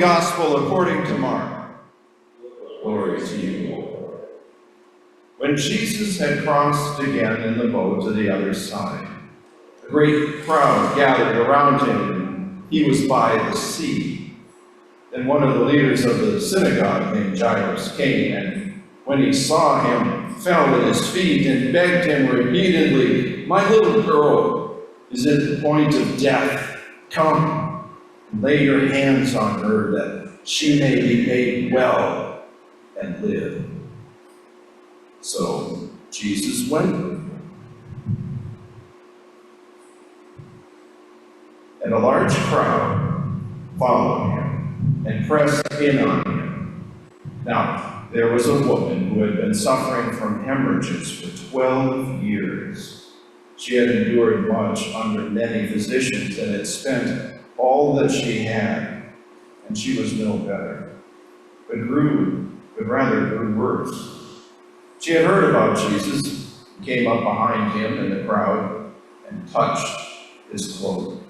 Gospel according to Mark. Glory to you, Lord. When Jesus had crossed again in the boat to the other side, a great crowd gathered around him, and he was by the sea. Then one of the leaders of the synagogue named Jairus came, and when he saw him, fell at his feet and begged him repeatedly, "My little girl is at the point of death. Come and lay your hands on her, that she may be made well and live." So Jesus went with him. And a large crowd followed him and pressed in on him. Now, there was a woman who had been suffering from hemorrhages for 12 years. She had endured much under many physicians and had spent all that she had, and she was no better, but rather grew worse. She had heard about Jesus, came up behind him in the crowd, and touched his cloak.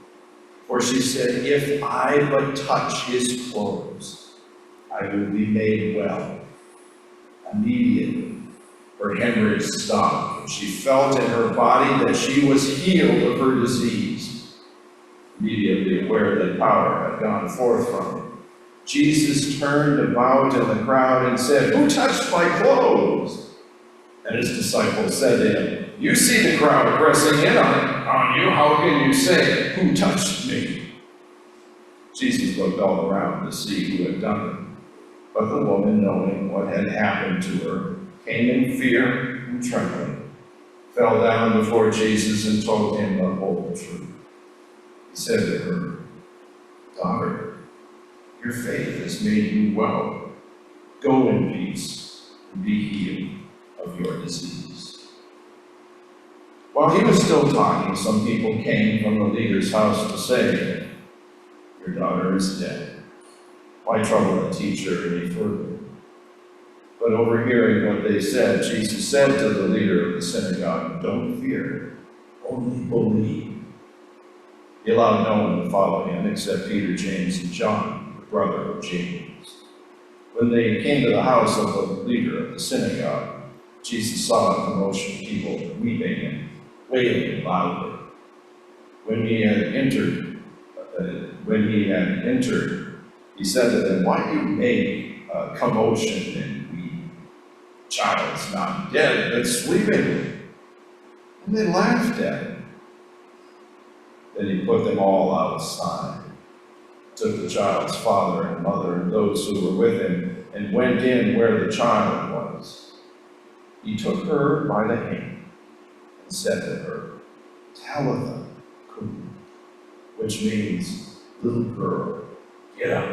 For she said, "If I but touch his clothes, I will be made well." Immediately, her hemorrhage stopped, and she felt in her body that she was healed of her disease. Immediately aware that power had gone forth from him, Jesus turned about in the crowd and said, "Who touched my clothes?" And his disciples said to him, "You see the crowd pressing in on you. How can you say, 'Who touched me?'" Jesus looked all around to see who had done it. But the woman, knowing what had happened to her, came in fear and trembling, fell down before Jesus and told him the whole truth. He said to her, "Daughter, your faith has made you well. Go in peace and be healed of your disease." While he was still talking, some people came from the leader's house to say, "Your daughter is dead. Why trouble the teacher any further?" But overhearing what they said, Jesus said to the leader of the synagogue, "Don't fear, only believe." He allowed no one to follow him except Peter, James, and John, the brother of James. When they came to the house of the leader of the synagogue, Jesus saw a commotion of people weeping and wailing loudly. When he had entered, he said to them, "Why do you make a commotion and weep? The child's not dead, but sleeping." And they laughed at him. Then he put them all outside, took the child's father and mother and those who were with him, and went in where the child was. He took her by the hand and said to her, "Talitha cumi," which means, "Little girl, get up."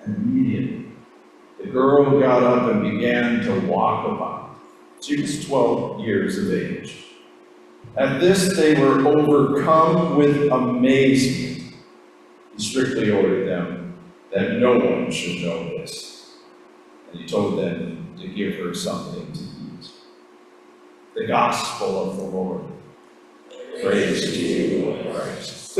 And immediately the girl got up and began to walk about. She was 12 years of age. At this they were overcome with amazement. He strictly ordered them that no one should know this. And he told them to give her something to eat. The Gospel of the Lord. Praise to you, Lord Christ.